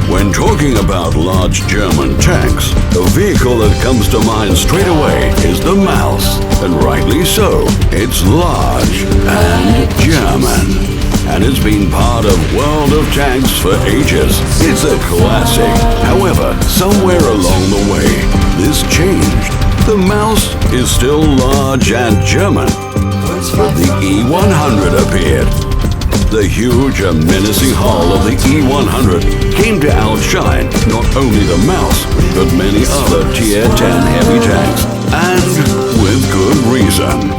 When talking about large German tanks, the vehicle that comes to mind straight away is the Maus, and rightly so. It's large and German, and it's been part of World of Tanks for ages. It's a classic. However, somewhere along the way, this changed. The Maus is still large and German, but the E100 appeared. The huge and menacing hull of the E100 came to outshine not only the Maus, but many other Tier 10 heavy tanks, and with good reason.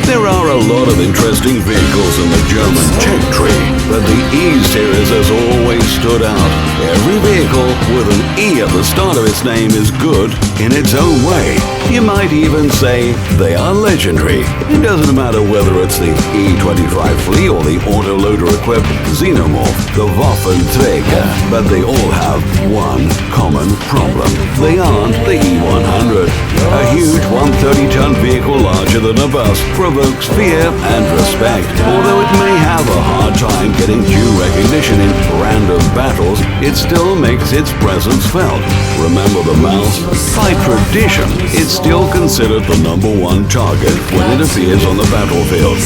There are a lot of interesting vehicles in the German tank tree, but the E-Series has always stood out. Every vehicle with an E at the start of its name is good in its own way. You might even say they are legendary. It doesn't matter whether it's the E25 Flea or the autoloader-equipped Xenomorph, the Waffenträger, but they all have one common problem. They aren't the E100. A huge 130-ton vehicle larger than a bus provokes fear and respect. Although it may have a hard time getting due recognition in random battles, it still makes its presence felt. Remember the Maus? By tradition, it's still considered the #1 target when it appears on the battlefield.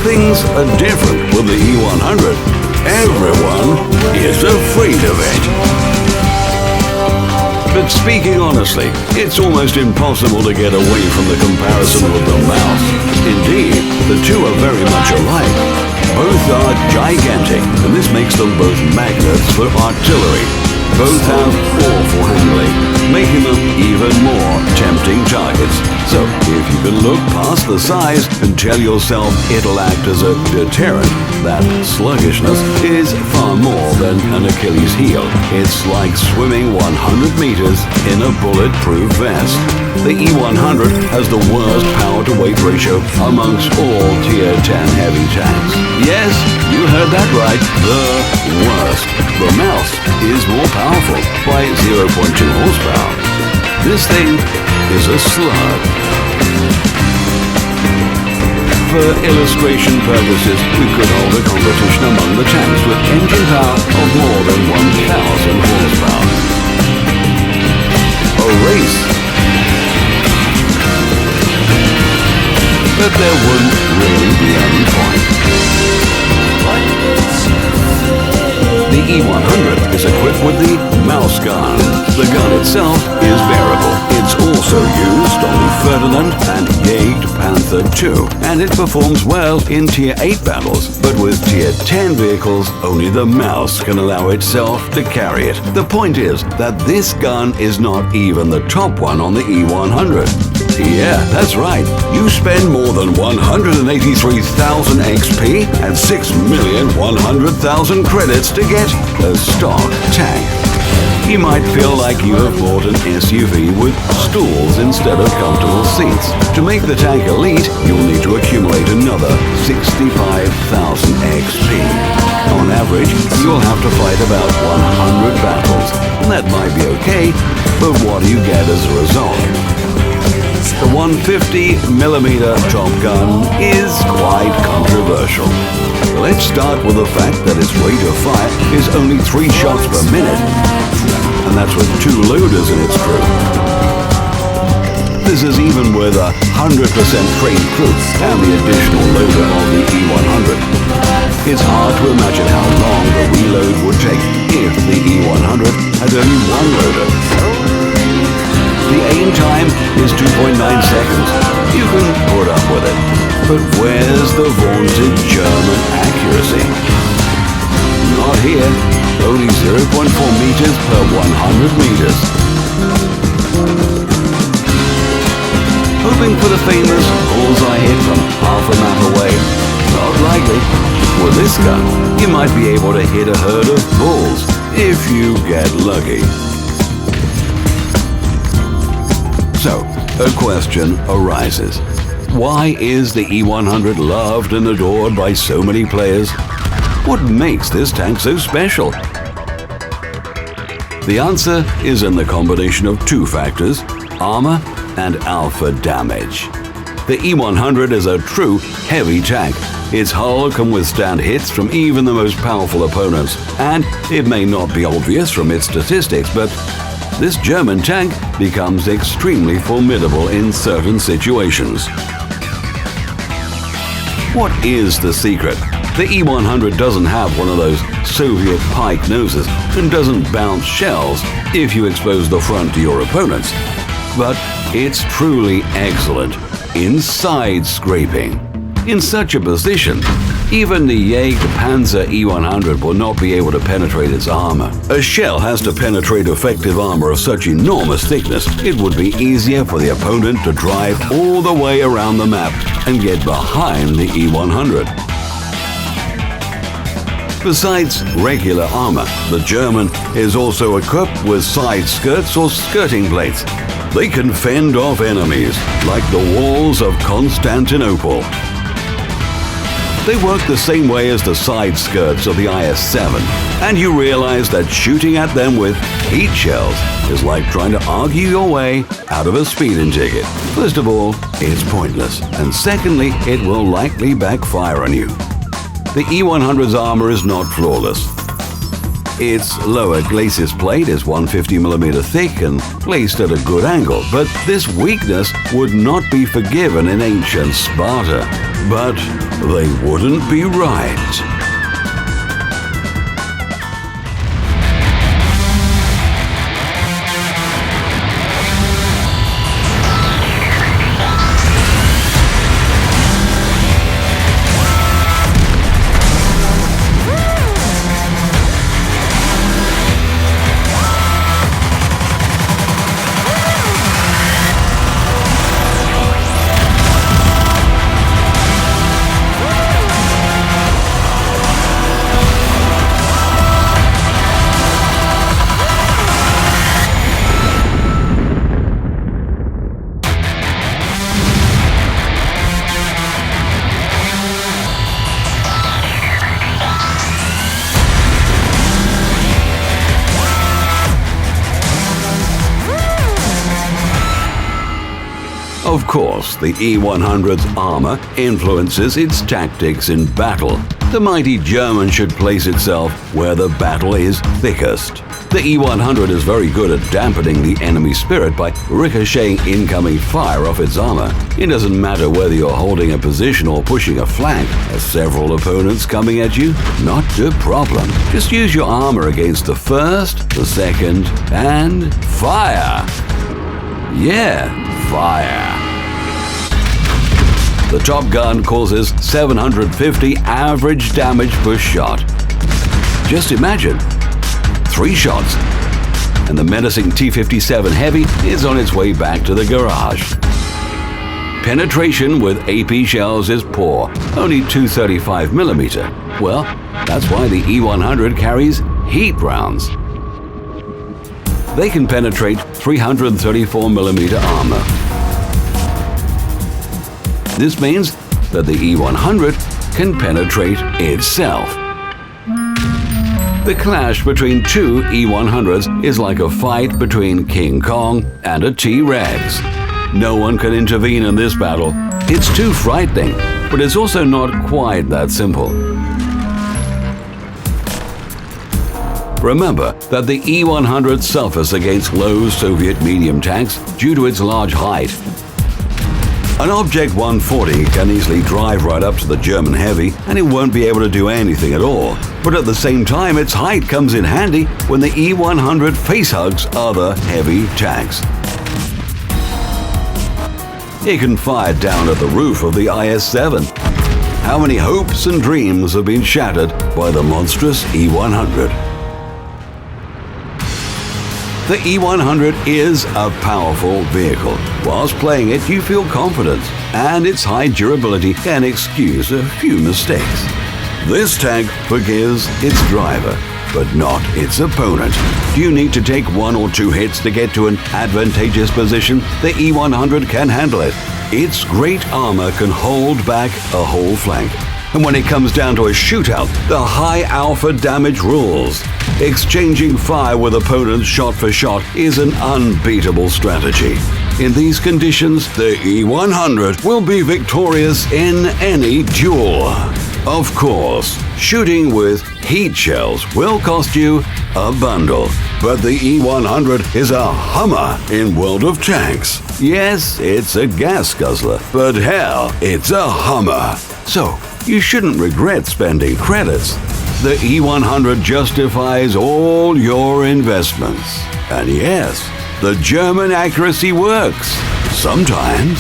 Things are different with the E100. Everyone is afraid of it. But speaking honestly, it's almost impossible to get away from the comparison with the Maus. Indeed, the two are very much alike. Both are gigantic, and this makes them both magnets for artillery. Both have awful handling, making them even more tempting targets. So, if you can look past the size and tell yourself it'll act as a deterrent, that sluggishness is far more than an Achilles heel. It's like swimming 100 meters in a bulletproof vest. The E100 has the worst power-to-weight ratio amongst all Tier 10 heavy tanks. Yes, you heard that right, the worst. The Maus is more powerful by 0.2 horsepower. This thing is a slug. For illustration purposes, we could hold a competition among the tanks with engine power of more than 1,000 horsepower. A race. But there wouldn't really be any point. The E100 is equipped with the Maus gun. The gun itself is bearable. It's also used on the Ferdinand and Jagdpanther II, and it performs well in Tier 8 battles, but with Tier 10 vehicles, only the Maus can allow itself to carry it. The point is that this gun is not even the top one on the E100. Yeah, that's right. You spend more than 183,000 XP and 6,100,000 credits to get a stock tank. You might feel like you have bought an SUV with stools instead of comfortable seats. To make the tank elite, you'll need to accumulate another 65,000 XP. On average, you'll have to fight about 100 battles. That might be okay, but what do you get as a result? The 150mm Top Gun is quite controversial. Let's start with the fact that its rate of fire is only 3 shots per minute, and that's with 2 loaders in its crew. This is even with 100% trained crew and the additional loader on the E100. It's hard to imagine how long the reload would take if the E100 had only 1 loader. The aim time is 2.9 seconds. You can put up with it. But where's the vaunted German accuracy? Not here. Only 0.4 meters per 100 meters. Hoping for the famous bullseye hit from half a map away? Not likely. With this gun, you might be able to hit a herd of bulls if you get lucky. So, a question arises. Why is the E100 loved and adored by so many players? What makes this tank so special? The answer is in the combination of two factors, armor and alpha damage. The E100 is a true heavy tank. Its hull can withstand hits from even the most powerful opponents, and it may not be obvious from its statistics, but this German tank becomes extremely formidable in certain situations. What is the secret? The E100 doesn't have one of those Soviet pike noses and doesn't bounce shells if you expose the front to your opponents. But it's truly excellent in side scraping. In such a position, even the Jagdpanzer E100 will not be able to penetrate its armor. A shell has to penetrate effective armor of such enormous thickness, it would be easier for the opponent to drive all the way around the map and get behind the E100. Besides regular armor, the German is also equipped with side skirts or skirting plates. They can fend off enemies, like the walls of Constantinople. They work the same way as the side skirts of the IS-7, and you realize that shooting at them with heat shells is like trying to argue your way out of a speeding ticket. First of all, it's pointless, and secondly, it will likely backfire on you. The E100's armor is not flawless. Its lower glacis plate is 150mm thick and placed at a good angle, but this weakness would not be forgiven in ancient Sparta. But they wouldn't be right. Of course, the E100's armor influences its tactics in battle. The mighty German should place itself where the battle is thickest. The E100 is very good at dampening the enemy spirit by ricocheting incoming fire off its armor. It doesn't matter whether you're holding a position or pushing a flank. Are several opponents coming at you? Not a problem. Just use your armor against the first, the second, and fire! Yeah, fire! The Top Gun causes 750 average damage per shot. Just imagine, 3 shots, and the menacing T-57 Heavy is on its way back to the garage. Penetration with AP shells is poor, only 235mm. Well, that's why the E100 carries heat rounds. They can penetrate 334mm armor. This means that the E100 can penetrate itself. The clash between two E100s is like a fight between King Kong and a T-Rex. No one can intervene in this battle. It's too frightening, but it's also not quite that simple. Remember that the E100 suffers against low Soviet medium tanks due to its large height. An Object 140 can easily drive right up to the German Heavy and it won't be able to do anything at all. But at the same time, its height comes in handy when the E100 facehugs other heavy tanks. It can fire down at the roof of the IS-7. How many hopes and dreams have been shattered by the monstrous E100? The E100 is a powerful vehicle. Whilst playing it, you feel confident, and its high durability can excuse a few mistakes. This tank forgives its driver, but not its opponent. Do you need to take 1 or 2 hits to get to an advantageous position? The E100 can handle it. Its great armor can hold back a whole flank. And when it comes down to a shootout, the high alpha damage rules. Exchanging fire with opponents shot for shot is an unbeatable strategy. In these conditions, the E100 will be victorious in any duel. Of course, shooting with heat shells will cost you a bundle, but the E100 is a hummer in World of Tanks. Yes, it's a gas guzzler, but hell, it's a hummer. So, you shouldn't regret spending credits. The E100 justifies all your investments. And yes, the German accuracy works. Sometimes.